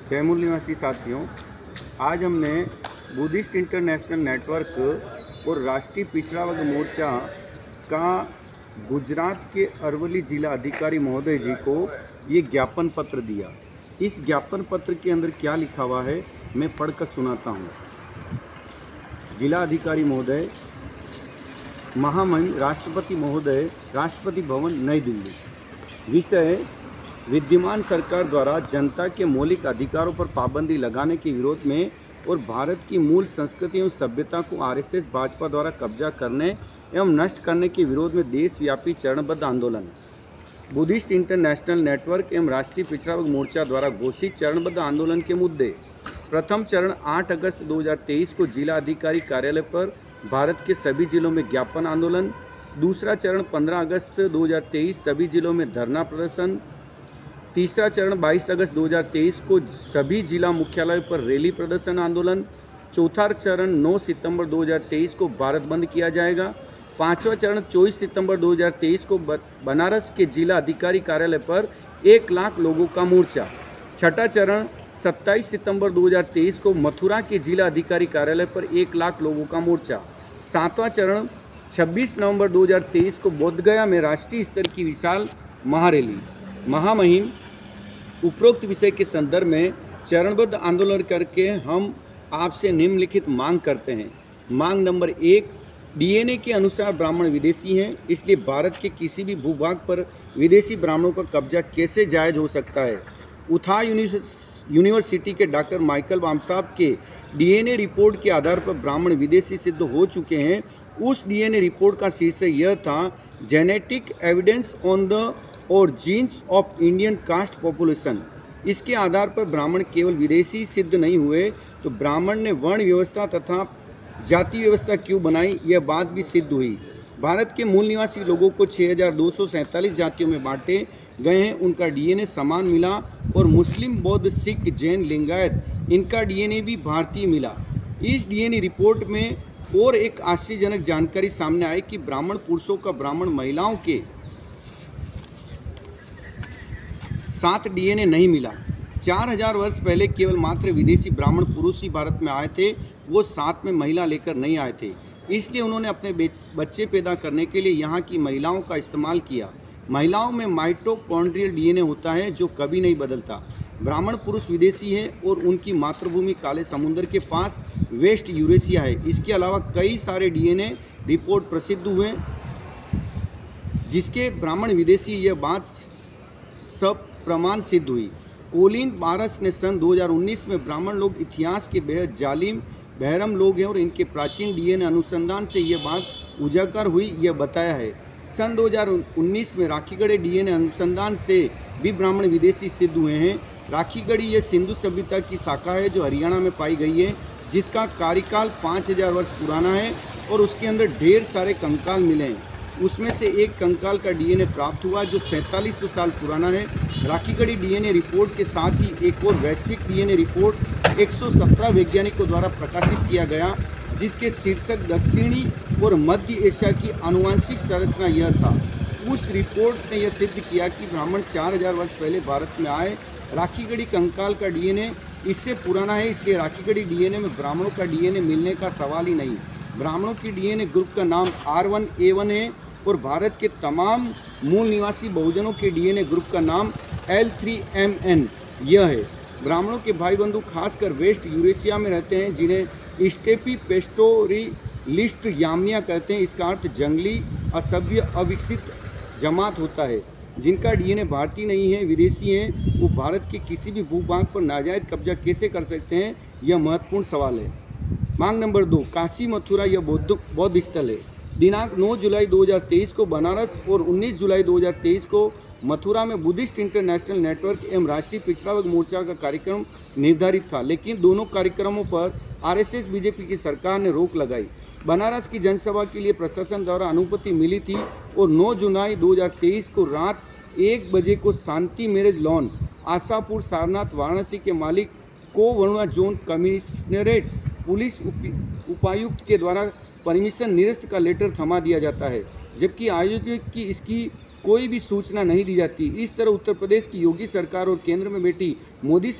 जयमूल निवासी साथियों, आज हमने बुद्धिस्ट इंटरनेशनल नेटवर्क और राष्ट्रीय पिछड़ा वर्ग मोर्चा का गुजरात के अरवली जिला अधिकारी महोदय जी को ये ज्ञापन पत्र दिया। इस ज्ञापन पत्र के अंदर क्या लिखा हुआ है मैं पढ़कर सुनाता हूँ। जिला अधिकारी महोदय, महामहिम राष्ट्रपति महोदय, राष्ट्रपति भवन नई दिल्ली। विषय: विद्यमान सरकार द्वारा जनता के मौलिक अधिकारों पर पाबंदी लगाने के विरोध में और भारत की मूल संस्कृति एवं सभ्यता को आरएसएस भाजपा द्वारा कब्जा करने एवं नष्ट करने के विरोध में देशव्यापी चरणबद्ध आंदोलन। बुद्धिस्ट इंटरनेशनल नेटवर्क एवं राष्ट्रीय पिछड़ा वर्ग मोर्चा द्वारा घोषित चरणबद्ध आंदोलन के मुद्दे: प्रथम चरण 8 अगस्त 2023 को जिला अधिकारी कार्यालय पर भारत के सभी जिलों में ज्ञापन आंदोलन। दूसरा चरण 15 अगस्त 2023 सभी जिलों में धरना प्रदर्शन। तीसरा चरण 22 अगस्त 2023 को सभी जिला मुख्यालयों पर रैली प्रदर्शन आंदोलन। चौथा चरण 9 सितंबर 2023 को भारत बंद किया जाएगा। पांचवा चरण 24 सितंबर 2023 को बनारस के जिला अधिकारी कार्यालय पर 1 लाख लोगों का मोर्चा। छठा चरण 27 सितंबर 2023 को मथुरा के जिला अधिकारी कार्यालय पर 1 लाख लोगों का मोर्चा। सातवां चरण 26 नवंबर 2023 को बोधगया में राष्ट्रीय स्तर की विशाल महारैली। महामहिम, उपरोक्त विषय के संदर्भ में चरणबद्ध आंदोलन करके हम आपसे निम्नलिखित मांग करते हैं। मांग नंबर 1, डीएनए के अनुसार ब्राह्मण विदेशी हैं, इसलिए भारत के किसी भी भूभाग पर विदेशी ब्राह्मणों का कब्जा कैसे जायज़ हो सकता है। उथा यूनिवर्सिटी के डॉक्टर माइकल बाम साहब के डीएनए रिपोर्ट के आधार पर ब्राह्मण विदेशी सिद्ध हो चुके हैं। उस डीएनए रिपोर्ट का शीर्षक यह था, genetic evidence on the origins of Indian caste population. इसके आधार पर ब्राह्मण केवल विदेशी सिद्ध नहीं हुए तो ब्राह्मण ने वर्ण व्यवस्था तथा जाति व्यवस्था क्यों बनाई, यह बात भी सिद्ध हुई। भारत के मूल निवासी लोगों को 6247 जातियों में बांटे गए हैं, उनका डीएनए समान मिला और मुस्लिम, बौद्ध, सिख, जैन, लिंगायत इनका डीएनए भी भारतीय मिला। इस डीएनए रिपोर्ट में और एक आश्चर्यजनक जानकारी सामने आई कि ब्राह्मण पुरुषों का ब्राह्मण महिलाओं के साथ डीएनए नहीं मिला। 4000 वर्ष पहले केवल मात्र विदेशी ब्राह्मण पुरुष ही भारत में आए थे, वो साथ में महिला लेकर नहीं आए थे। इसलिए उन्होंने अपने बच्चे पैदा करने के लिए यहाँ की महिलाओं का इस्तेमाल किया। महिलाओं में माइटोकॉन्ड्रियल डीएनए होता है जो कभी नहीं बदलता। ब्राह्मण पुरुष विदेशी है और उनकी मातृभूमि काले समुद्र के पास वेस्ट यूरेशिया है। इसके अलावा कई सारे डीएनए रिपोर्ट प्रसिद्ध हुए जिसके ब्राह्मण विदेशी, यह बात सब प्रमाण सिद्ध हुई। कोलिन बारस ने सन 2019 में ब्राह्मण लोग इतिहास के बेहद जालिम बहरम लोग हैं और इनके प्राचीन डीएनए अनुसंधान से यह बात उजागर हुई, यह बताया है। सन 2019 में राखीगढ़ी डीएनए अनुसंधान से भी ब्राह्मण विदेशी सिद्ध हुए हैं। राखीगढ़ी यह सिंधु सभ्यता की शाखा है जो हरियाणा में पाई गई है, जिसका कार्यकाल 5000 वर्ष पुराना है और उसके अंदर ढेर सारे कंकाल मिले हैं। उसमें से एक कंकाल का डीएनए प्राप्त हुआ जो 4700 साल पुराना है। राखीगढ़ी डीएनए रिपोर्ट के साथ ही एक और वैश्विक डीएनए रिपोर्ट 117 वैज्ञानिकों द्वारा प्रकाशित किया गया, जिसके शीर्षक दक्षिणी और मध्य एशिया की आनुवंशिक संरचना यह था। उस रिपोर्ट ने यह सिद्ध किया कि ब्राह्मण 4000 वर्ष पहले भारत में आए। राखीगढ़ी कंकाल का डीएनए इससे पुराना है, इसलिए राखीगढ़ी डीएनए में ब्राह्मणों का डीएनए मिलने का सवाल ही नहीं। ब्राह्मणों की डीएनए ग्रुप का नाम R1A1 है और भारत के तमाम मूल निवासी बहुजनों के डीएनए ग्रुप का नाम L3MN यह है। ब्राह्मणों के भाई बंधु खासकर वेस्ट यूरेशिया में रहते हैं, जिन्हें स्टेपी पेस्टोरिलिस्ट यामिया कहते हैं। इसका अर्थ जंगली, असभ्य, अविकसित जमात होता है। जिनका डीएनए भारतीय नहीं है, विदेशी हैं, वो भारत के किसी भी भूभाग पर नाजायज कब्जा कैसे कर सकते हैं, यह महत्वपूर्ण सवाल है। मांग नंबर 2, काशी मथुरा यह बौद्ध स्थल है। दिनांक 9 जुलाई 2023 को बनारस और 19 जुलाई 2023 को मथुरा में बुद्धिस्ट इंटरनेशनल नेटवर्क एवं राष्ट्रीय पिछड़ा वर्ग मोर्चा का कार्यक्रम निर्धारित था, लेकिन दोनों कार्यक्रमों पर आरएसएस बीजेपी की सरकार ने रोक लगाई। बनारस की जनसभा के लिए प्रशासन द्वारा अनुमति मिली थी और 9 जुलाई 2023 को रात 1 बजे को शांति मैरिज लॉन, आशापुर, सारनाथ, वाराणसी के मालिक को वरुणा जोन कमिश्नरेट पुलिस उपायुक्त के द्वारा परमिशन निरस्त का लेटर थमा दिया जाता है, जबकि आयोजक की इसकी कोई भी सूचना नहीं दी जाती। इस तरह उत्तर प्रदेश की योगी सरकार और केंद्र में बैठी मोदी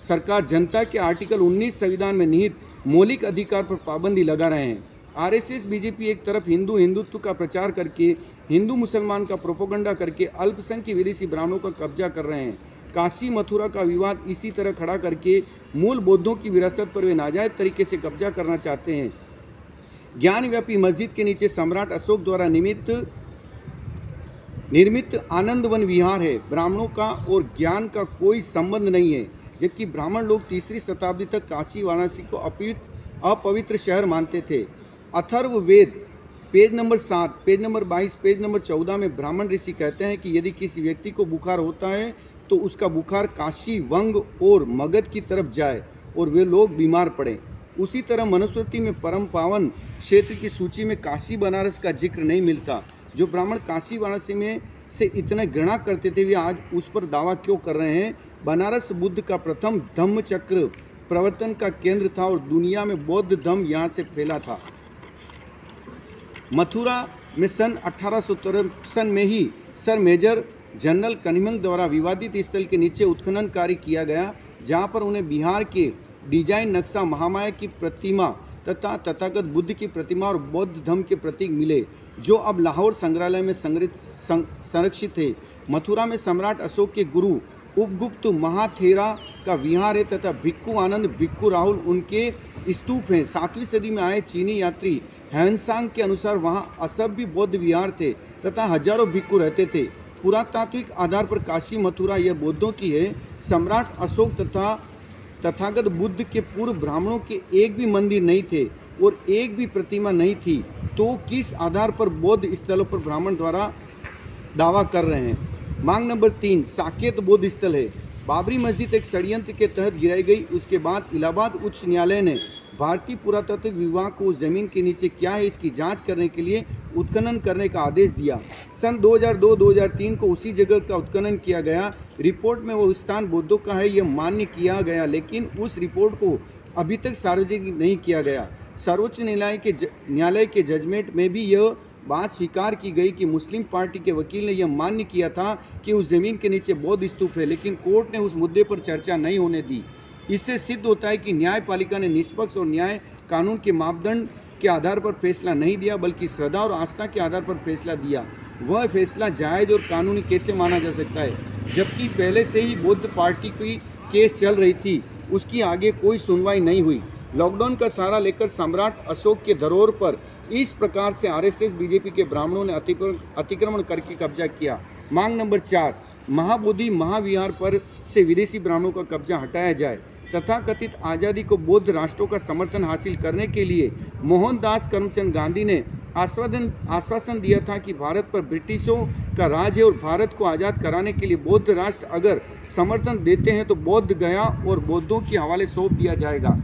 सरकार जनता के आर्टिकल 19 संविधान में निहित मौलिक अधिकार पर पाबंदी लगा रहे हैं। आरएसएस बीजेपी एक तरफ हिंदुत्व का प्रचार करके हिंदू मुसलमान का प्रोपोगंडा करके अल्पसंख्यक विदेशी ब्राह्मणों का कब्जा कर रहे हैं। काशी मथुरा का विवाद इसी तरह खड़ा करके मूल बौद्धों की विरासत पर वे नाजायज तरीके से कब्जा करना चाहते हैं। ज्ञानव्यापी मस्जिद के नीचे सम्राट अशोक द्वारा निर्मित आनंद वन विहार है। ब्राह्मणों का और ज्ञान का कोई संबंध नहीं है, जबकि ब्राह्मण लोग 3री शताब्दी तक काशी वाराणसी को अपवित्र शहर मानते थे। Atharvaveda page number 7, page number 22, page number 14 में ब्राह्मण ऋषि कहते हैं कि यदि किसी व्यक्ति को बुखार होता है तो उसका बुखार काशी, वंग और मगध की तरफ जाए और वे लोग बीमार पड़े। उसी तरह मनुस्मृति में परम पावन क्षेत्र की सूची में काशी बनारस का जिक्र नहीं मिलता। जो ब्राह्मण काशी वाराणसी में से इतना घृणा करते थे वे आज उस पर दावा क्यों कर रहे हैं? बनारस बुद्ध का प्रथम धम्म चक्र प्रवर्तन का केंद्र था और दुनिया में बौद्ध धम्म यहाँ से फैला था। मथुरा में सन 1853 में ही सर मेजर जनरल कनिंघम द्वारा विवादित स्थल के नीचे उत्खनन कार्य किया गया, जहाँ पर उन्हें बिहार के डिजाइन नक्शा महामाया की प्रतिमा तथा तथागत बुद्ध की प्रतिमा और बौद्ध धम्म के प्रतीक मिले, जो अब लाहौर संग्रहालय में संरक्षित है। मथुरा में सम्राट अशोक के गुरु उपगुप्त महाथेरा का विहार है तथा भिक्खु आनंद, भिक्खु राहुल उनके स्तूप हैं। 7वीं सदी में आए चीनी यात्री हैंसांग के अनुसार वहाँ असभ्य बौद्ध विहार थे तथा हजारों भिक्खु रहते थे। पुरातात्विक आधार पर काशी मथुरा यह बौद्धों की है। सम्राट अशोक तथा तथागत बुद्ध के पूर्व ब्राह्मणों के एक भी मंदिर नहीं थे और एक भी प्रतिमा नहीं थी, तो किस आधार पर बौद्ध स्थलों पर ब्राह्मण द्वारा दावा कर रहे हैं? मांग नंबर 3 साकेत बौद्ध स्थल है। बाबरी मस्जिद एक षड्यंत्र के तहत गिराई गई। उसके बाद इलाहाबाद उच्च न्यायालय ने भारतीय पुरातत्व विभाग को जमीन के नीचे क्या है इसकी जांच करने के लिए उत्खनन करने का आदेश दिया। सन 2002-2003 को उसी जगह का उत्खनन किया गया। रिपोर्ट में वो स्थान बौद्धों का है यह मान्य किया गया, लेकिन उस रिपोर्ट को अभी तक सार्वजनिक नहीं किया गया। सर्वोच्च न्यायालय के जजमेंट में भी यह बात स्वीकार की गई कि मुस्लिम पार्टी के वकील ने यह मान्य किया था कि उस जमीन के नीचे बौद्ध स्तूप है, लेकिन कोर्ट ने उस मुद्दे पर चर्चा नहीं होने दी। इससे सिद्ध होता है कि न्यायपालिका ने निष्पक्ष और न्याय कानून के मापदंड के आधार पर फैसला नहीं दिया, बल्कि श्रद्धा और आस्था के आधार पर फैसला दिया। वह फैसला जायज़ और कानूनी कैसे माना जा सकता है, जबकि पहले से ही बौद्ध पार्टी की केस चल रही थी, उसकी आगे कोई सुनवाई नहीं हुई। लॉकडाउन का सहारा लेकर सम्राट अशोक के धरोहर पर इस प्रकार से आरएसएस बीजेपी के ब्राह्मणों ने अतिक्रमण करके कब्जा किया। मांग नंबर 4 महाबोधि महाविहार पर से विदेशी ब्राह्मणों का कब्जा हटाया जाए। तथाकथित आज़ादी को बौद्ध राष्ट्रों का समर्थन हासिल करने के लिए मोहनदास करमचंद गांधी ने आश्वासन दिया था कि भारत पर ब्रिटिशों का राज है और भारत को आज़ाद कराने के लिए बौद्ध राष्ट्र अगर समर्थन देते हैं तो बोध गया और बौद्धों के हवाले सौंप दिया जाएगा।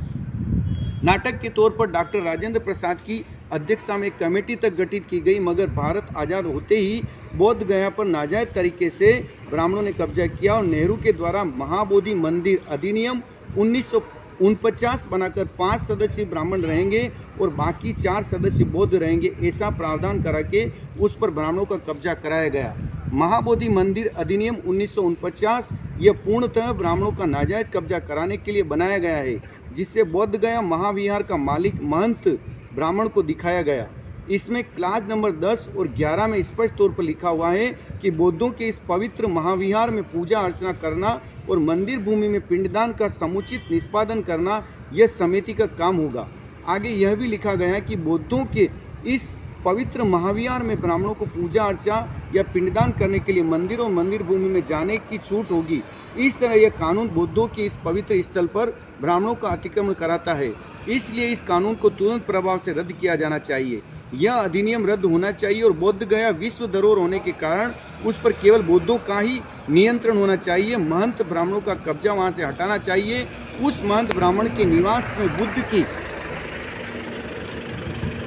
नाटक के तौर पर डॉक्टर राजेंद्र प्रसाद की अध्यक्षता में एक कमेटी तक गठित की गई, मगर भारत आज़ाद होते ही बोध गया पर नाजायज तरीके से ब्राह्मणों ने कब्जा किया और नेहरू के द्वारा महाबोधि मंदिर अधिनियम 1949 बनाकर 5 सदस्य ब्राह्मण रहेंगे और बाकी 4 सदस्य बौद्ध रहेंगे, ऐसा प्रावधान करा के उस पर ब्राह्मणों का कब्जा कराया गया। महाबोधि मंदिर अधिनियम 1949 यह पूर्णतः ब्राह्मणों का नाजायज कब्जा कराने के लिए बनाया गया है, जिससे बोध गया महाविहार का मालिक महंत ब्राह्मण को दिखाया गया। इसमें क्लास नंबर 10 और 11 में स्पष्ट तौर पर लिखा हुआ है कि बौद्धों के इस पवित्र महाविहार में पूजा अर्चना करना और मंदिर भूमि में पिंडदान का समुचित निष्पादन करना यह समिति का काम होगा। आगे यह भी लिखा गया है कि बौद्धों के इस पवित्र महाविहार में ब्राह्मणों को पूजा अर्चा या पिंडदान करने के लिए मंदिर और मंदिर भूमि में जाने की छूट होगी। इस तरह यह कानून बौद्धों के इस पवित्र स्थल पर ब्राह्मणों का अतिक्रमण कराता है, इसलिए इस कानून को तुरंत प्रभाव से रद्द किया जाना चाहिए। यह अधिनियम रद्द होना चाहिए और बोध गया विश्व धरोहर होने के कारण उस पर केवल बौद्धों का ही नियंत्रण होना चाहिए। महंत ब्राह्मणों का कब्जा वहां से हटाना चाहिए। उस महंत ब्राह्मण के निवास में बुद्ध की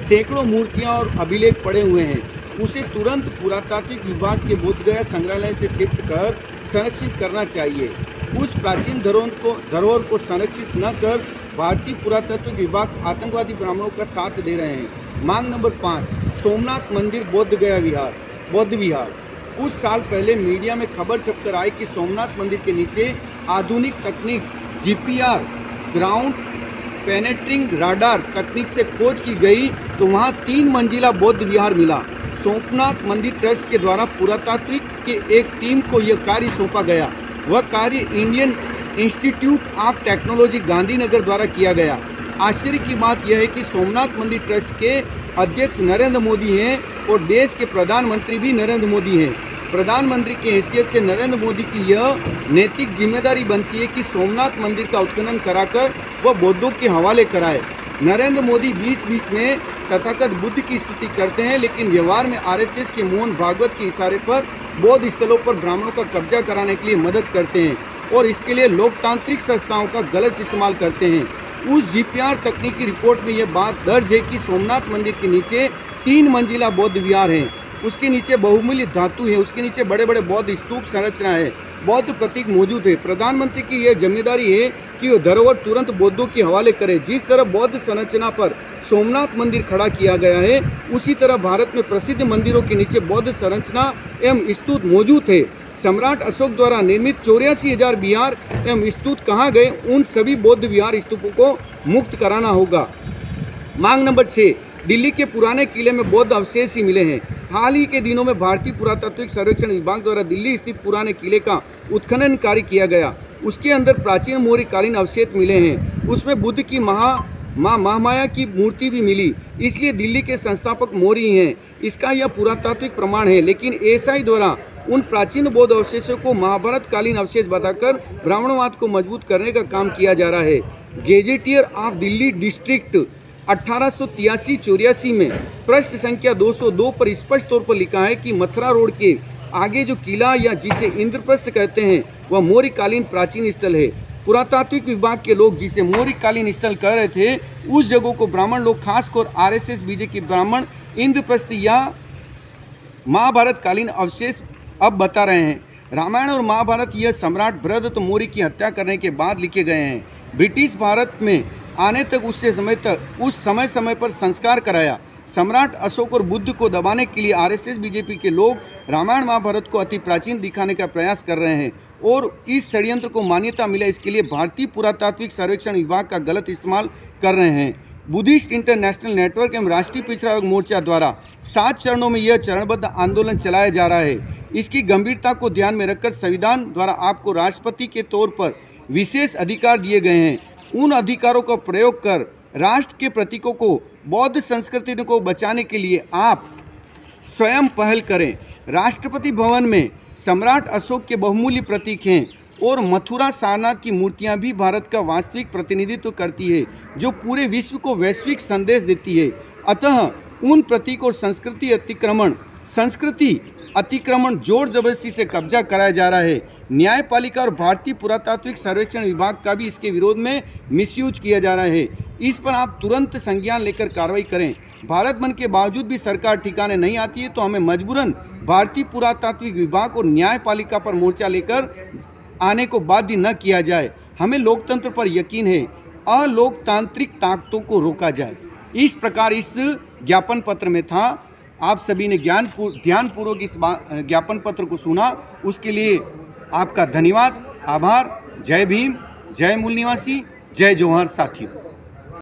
सैकड़ों मूर्तियां और अभिलेख पड़े हुए हैं, उसे तुरंत पुरातात्विक विभाग के बोध गया संग्रहालय से शिफ्ट कर संरक्षित करना चाहिए। उस प्राचीन धरोहर को संरक्षित न कर भारतीय पुरातत्व विभाग आतंकवादी ब्राह्मणों का साथ दे रहे हैं। मांग नंबर 5 सोमनाथ मंदिर बोध गया विहार। बौद्ध विहार। कुछ साल पहले मीडिया में खबर छपकर आई कि सोमनाथ मंदिर के नीचे आधुनिक तकनीक GPR ग्राउंड पेनेट्रिंग राडार तकनीक से खोज की गई तो वहां 3 मंजिला बौद्ध विहार मिला। सोमनाथ मंदिर ट्रस्ट के द्वारा पुरातात्विक के एक टीम को यह कार्य सौंपा गया। वह कार्य Indian institute of technology Gandhinagar द्वारा किया गया। आश्चर्य की बात यह है कि सोमनाथ मंदिर ट्रस्ट के अध्यक्ष नरेंद्र मोदी हैं और देश के प्रधानमंत्री भी नरेंद्र मोदी हैं। प्रधानमंत्री की हैसियत से नरेंद्र मोदी की यह नैतिक जिम्मेदारी बनती है कि सोमनाथ मंदिर का उत्खनन कराकर वह बौद्धों के हवाले कराए। नरेंद्र मोदी बीच बीच में तथागत बुद्ध की स्तुति करते हैं, लेकिन व्यवहार में RSS के मोहन भागवत के इशारे पर बौद्ध स्थलों पर ब्राह्मणों का कब्जा कराने के लिए मदद करते हैं और इसके लिए लोकतांत्रिक संस्थाओं का गलत इस्तेमाल करते हैं। उस GPR तकनीकी रिपोर्ट में यह बात दर्ज है कि सोमनाथ मंदिर के नीचे 3 मंजिला बौद्ध विहार है, उसके नीचे बहुमूल्य धातु है, उसके नीचे बड़े बड़े बौद्ध स्तूप संरचना है, बौद्ध प्रतीक मौजूद है। प्रधानमंत्री की यह जिम्मेदारी है कि वह धरोहर तुरंत बौद्धों के हवाले करे। जिस तरह बौद्ध संरचना पर सोमनाथ मंदिर खड़ा किया गया है, उसी तरह भारत में प्रसिद्ध मंदिरों के नीचे बौद्ध संरचना एवं स्तूप मौजूद है। सम्राट अशोक द्वारा निर्मित 84,000 विहार एवं स्तूप कहाँ गए, उन सभी बौद्ध विहार स्तूपों को मुक्त कराना होगा। मांग नंबर 6, दिल्ली के पुराने किले में बौद्ध अवशेष ही मिले हैं। हाल ही के दिनों में भारतीय पुरातात्विक सर्वेक्षण विभाग द्वारा दिल्ली स्थित पुराने किले का उत्खनन कार्य किया गया। उसके अंदर प्राचीन मौर्यकालीन अवशेष मिले हैं। उसमें बुद्ध की महामाया की मूर्ति भी मिली, इसलिए दिल्ली के संस्थापक मौर्य हैं। इसका यह पुरातात्विक प्रमाण है। लेकिन SI द्वारा उन प्राचीन बौद्ध अवशेषों को महाभारत कालीन अवशेष बताकर ब्राह्मणवाद को मजबूत करने का काम किया जा रहा है। गेजेटियर ऑफ दिल्ली डिस्ट्रिक्ट 1883-84 में पृष्ठ संख्या 202 पर स्पष्ट तौर पर लिखा है कि मथुरा रोड के आगे जो किला या जिसे इंद्रप्रस्थ कहते हैं वह मौर्यकालीन प्राचीन स्थल है। पुरातात्विक विभाग के लोग जिसे मौर्यकालीन स्थल कह रहे थे, उस जगह को ब्राह्मण लोग खासकर RSS BJP ब्राह्मण इंद्रप्रस्थ या महाभारत कालीन अवशेष अब बता रहे हैं। रामायण और महाभारत यह सम्राट बृहदत्त मौर्य की हत्या करने के बाद लिखे गए हैं। ब्रिटिश भारत में आने तक उस समय पर संस्कार कराया। सम्राट अशोक और बुद्ध को दबाने के लिए RSS BJP के लोग रामायण महाभारत को अति प्राचीन दिखाने का प्रयास कर रहे हैं और इस षड्यंत्र को मान्यता मिले, इसके लिए भारतीय पुरातात्विक सर्वेक्षण विभाग का गलत इस्तेमाल कर रहे हैं। बुद्धिस्ट इंटरनेशनल नेटवर्क एवं राष्ट्रीय पिछड़ा वर्ग मोर्चा द्वारा 7 चरणों में यह चरणबद्ध आंदोलन चलाया जा रहा है। इसकी गंभीरता को ध्यान में रखकर संविधान द्वारा आपको राष्ट्रपति के तौर पर विशेष अधिकार दिए गए हैं। उन अधिकारों का प्रयोग कर राष्ट्र के प्रतीकों को, बौद्ध संस्कृति को बचाने के लिए आप स्वयं पहल करें। राष्ट्रपति भवन में सम्राट अशोक के बहुमूल्य प्रतीक हैं और मथुरा सारनाथ की मूर्तियां भी भारत का वास्तविक प्रतिनिधित्व करती है, जो पूरे विश्व को वैश्विक संदेश देती है। अतः उन प्रतीक और संस्कृति अतिक्रमण जोर जबरदस्ती से कब्जा कराया जा रहा है। न्यायपालिका और भारतीय पुरातात्विक सर्वेक्षण विभाग का भी इसके विरोध में मिसयूज किया जा रहा है। इस पर आप तुरंत संज्ञान लेकर कार्रवाई करें। भारत बंद के बावजूद भी सरकार ठिकाने नहीं आती है, तो हमें मजबूरन भारतीय पुरातात्विक विभाग और न्यायपालिका पर मोर्चा लेकर आने को बाध्य न किया जाए। हमें लोकतंत्र पर यकीन है, अलोकतांत्रिक ताकतों को रोका जाए। इस प्रकार इस ज्ञापन पत्र में था। आप सभी ने ध्यानपूर्वक इस ज्ञापन पत्र को सुना, उसके लिए आपका धन्यवाद, आभार। जय भीम, जय मूल निवासी, जय जोहर साथियों।